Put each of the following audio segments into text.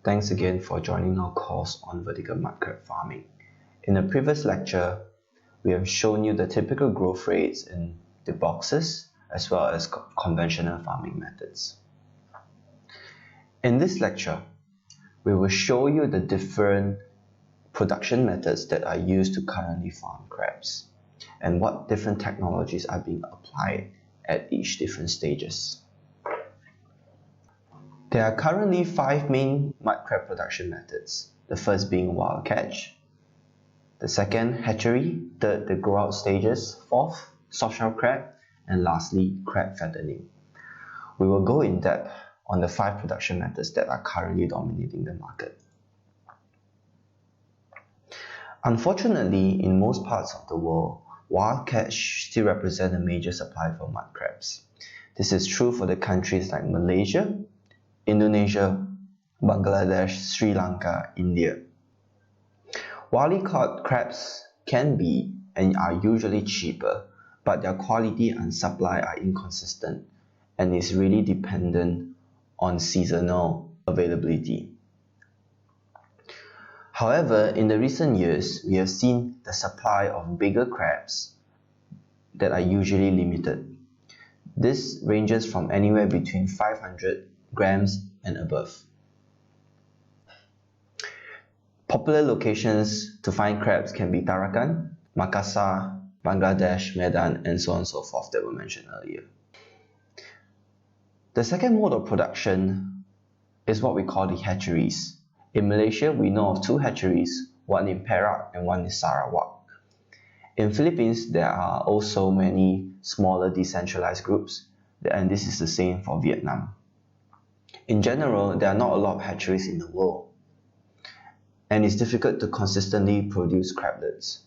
Thanks again for joining our course on vertical mud crab farming. In the previous lecture, we have shown you the typical growth rates in the boxes as well as conventional farming methods. In this lecture, we will show you the different production methods that are used to currently farm crabs and what different technologies are being applied at each different stages. There are currently 5 main mud crab production methods, the first being wild catch, the second hatchery, third the grow out stages, fourth softshell crab, and lastly crab fattening. We will go in depth on the 5 production methods that are currently dominating the market. Unfortunately, in most parts of the world, wild catch still represent a major supply for mud crabs. This is true for the countries like Malaysia, Indonesia, Bangladesh, Sri Lanka, India. Wildly caught crabs can be and are usually cheaper, but their quality and supply are inconsistent and is really dependent on seasonal availability. However, in the recent years, we have seen the supply of bigger crabs that are usually limited. This ranges from anywhere between 500 grams and above. Popular locations to find crabs can be Tarakan, Makassar, Bangladesh, Medan, and so on and so forth that were mentioned earlier. The second mode of production is what we call the hatcheries. In Malaysia, we know of 2 hatcheries, one in Perak and one in Sarawak. In Philippines, there are also many smaller decentralized groups, and this is the same for Vietnam. In general, there are not a lot of hatcheries in the world, and it's difficult to consistently produce crablets.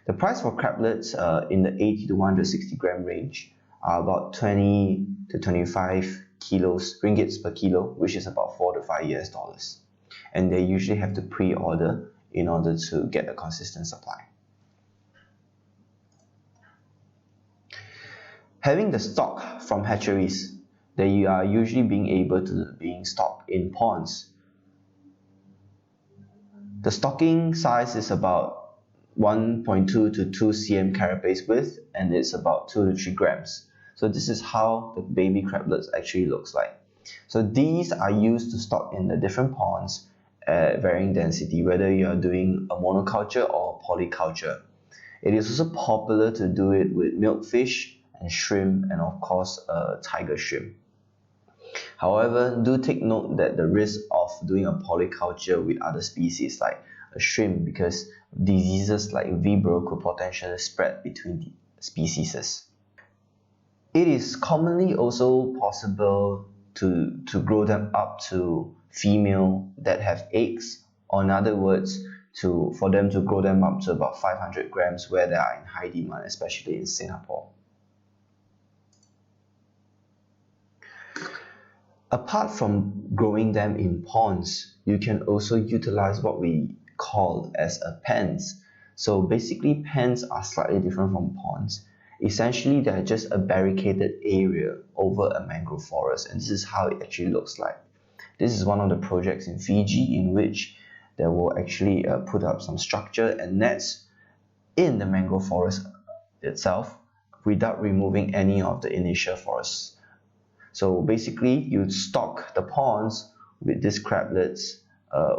The price for crablets in the 80 to 160 gram range are about 20 to 25 ringgits per kilo, which is about $4 to $5 US. And they usually have to pre-order in order to get a consistent supply. Having the stock from hatcheries, they are usually being able to being stocked in ponds. The stocking size is about 1.2 to 2 cm carapace width, and it's about 2 to 3 grams. So this is how the baby crablets actually looks like. So these are used to stock in the different ponds at varying density, whether you are doing a monoculture or polyculture. It is also popular to do it with milkfish and shrimp, and of course tiger shrimp. However, do take note that the risk of doing a polyculture with other species like a shrimp, because diseases like Vibrio could potentially spread between the species. It is commonly also possible to grow them up to female that have eggs, or in other words, for them to grow them up to about 500 grams where they are in high demand, especially in Singapore. Apart from growing them in ponds, you can also utilize what we call as a pens. So basically, pens are slightly different from ponds. Essentially, they're just a barricaded area over a mangrove forest, and this is how it actually looks like. This is one of the projects in Fiji in which they will actually put up some structure and nets in the mangrove forest itself without removing any of the initial forests. So basically, you stock the ponds with these crablets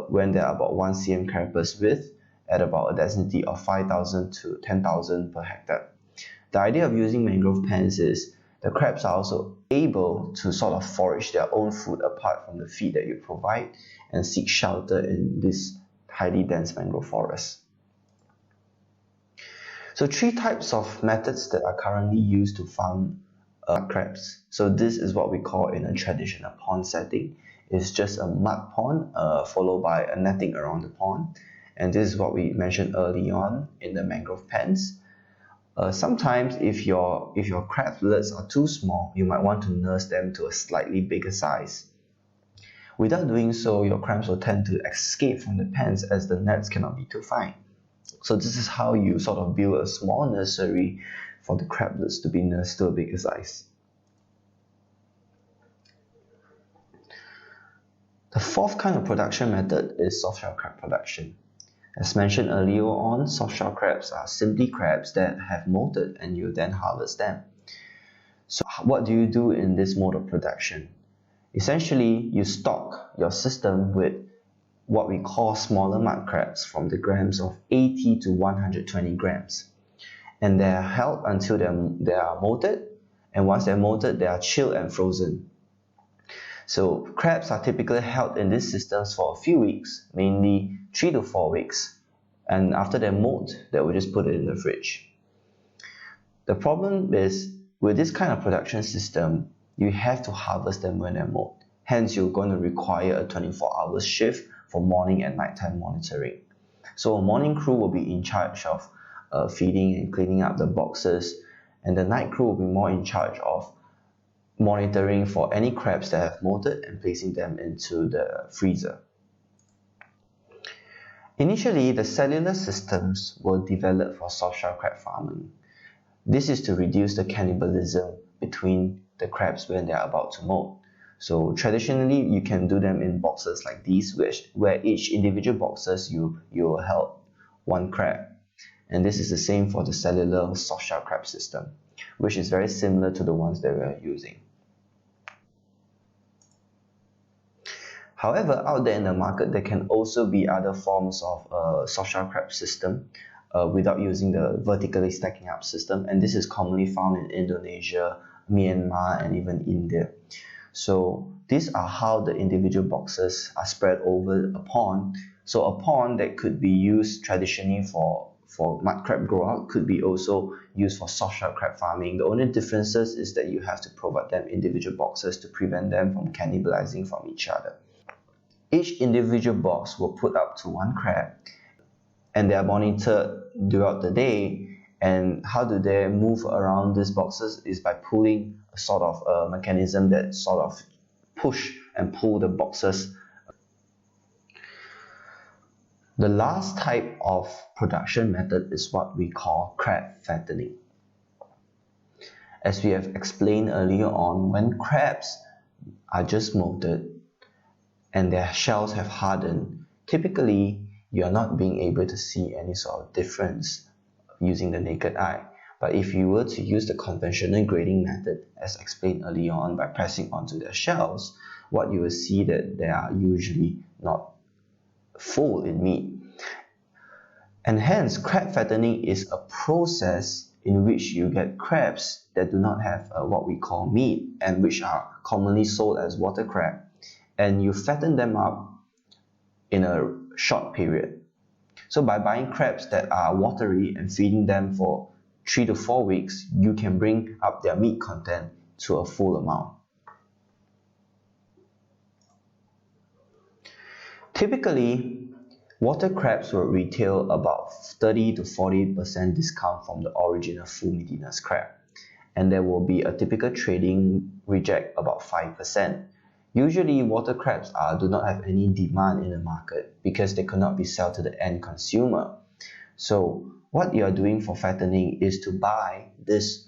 when they are about 1 cm carapace width at about a density of 5,000 to 10,000 per hectare. The idea of using mangrove pens is the crabs are also able to sort of forage their own food apart from the feed that you provide and seek shelter in this highly dense mangrove forest. So 3 types of methods that are currently used to farm crabs. So this is what we call in a traditional pond setting. It's just a mud pond followed by a netting around the pond, and this is what we mentioned early on in the mangrove pens. Sometimes if your crablets are too small, you might want to nurse them to a slightly bigger size. Without doing so, your crabs will tend to escape from the pens as the nets cannot be too fine. So this is how you sort of build a small nursery for the crablets to be nursed to a bigger size. The fourth kind of production method is soft-shell crab production. As mentioned earlier on, soft-shell crabs are simply crabs that have molted and you then harvest them. So what do you do in this mode of production? Essentially, you stock your system with what we call smaller mud crabs from the grams of 80 to 120 grams. And they are held until they are molted, and once they're molted, they are chilled and frozen. So crabs are typically held in these systems for a few weeks, mainly 3 to 4 weeks. And after they molt, they will just put it in the fridge. The problem is, with this kind of production system, you have to harvest them when they're molt. Hence, you're going to require a 24-hour shift for morning and nighttime monitoring. So a morning crew will be in charge of feeding and cleaning up the boxes, and the night crew will be more in charge of monitoring for any crabs that have molted and placing them into the freezer. Initially, the cellular systems were developed for soft-shell crab farming. This is to reduce the cannibalism between the crabs when they are about to molt. So traditionally, you can do them in boxes like these, where each individual boxes you will hold one crab. And this is the same for the cellular soft-shell crab system, which is very similar to the ones that we are using. However, out there in the market, there can also be other forms of soft-shell crab system without using the vertically stacking up system, and this is commonly found in Indonesia, Myanmar, and even India. So these are how the individual boxes are spread over a pond. So a pond that could be used traditionally for mud crab grow out could be also used for soft-shell crab farming. The only differences is that you have to provide them individual boxes to prevent them from cannibalizing from each other. Each individual box will put up to one crab, and they are monitored throughout the day. And how do they move around these boxes is by pulling a sort of a mechanism that sort of push and pull the boxes. The last type of production method is what we call crab fattening. As we have explained earlier on, when crabs are just molted and their shells have hardened, typically you are not being able to see any sort of difference using the naked eye. But if you were to use the conventional grading method, as explained earlier on, by pressing onto their shells, what you will see that they are usually not full in meat. And hence, crab fattening is a process in which you get crabs that do not have what we call meat, and which are commonly sold as water crab, and you fatten them up in a short period. So by buying crabs that are watery and feeding them for 3 to 4 weeks, you can bring up their meat content to a full amount. Typically, water crabs will retail about 30 to 40% discount from the original full meatiness crab, and there will be a typical trading reject about 5%. Usually, water crabs do not have any demand in the market because they cannot be sold to the end consumer. So what you are doing for fattening is to buy this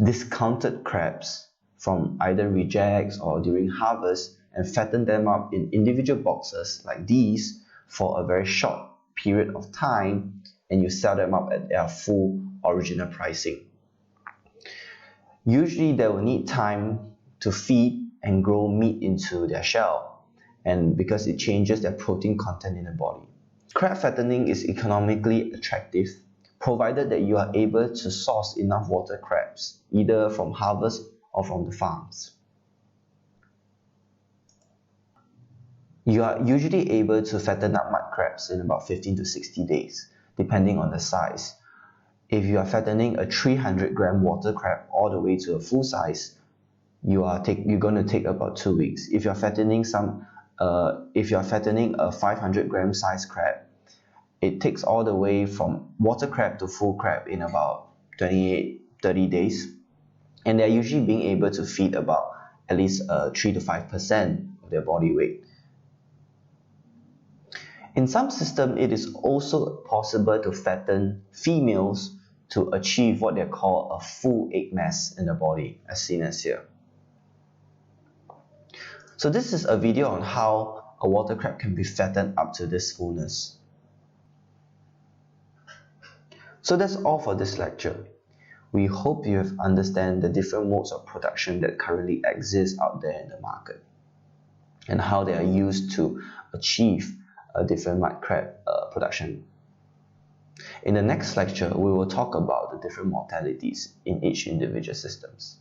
discounted crabs from either rejects or during harvest and fatten them up in individual boxes like these for a very short period of time, and you sell them up at their full original pricing. Usually they will need time to feed and grow meat into their shell, and because it changes their protein content in the body. Crab fattening is economically attractive provided that you are able to source enough water crabs, either from harvest or from the farms. You are usually able to fatten up mud crabs in about 15 to 60 days, depending on the size. If you are fattening a 300-gram water crab all the way to a full size, you're going to take about 2 weeks. If you're fattening a 500-gram size crab, it takes all the way from water crab to full crab in about 28-30 days, and they're usually being able to feed about at least 3 to 5% of their body weight. In some systems, it is also possible to fatten females to achieve what they call a full egg mass in the body, as seen as here. So this is a video on how a water crab can be fattened up to this fullness. So that's all for this lecture. We hope you have understand the different modes of production that currently exist out there in the market and how they are used to achieve a different mud crab production. In the next lecture, we will talk about the different mortalities in each individual systems.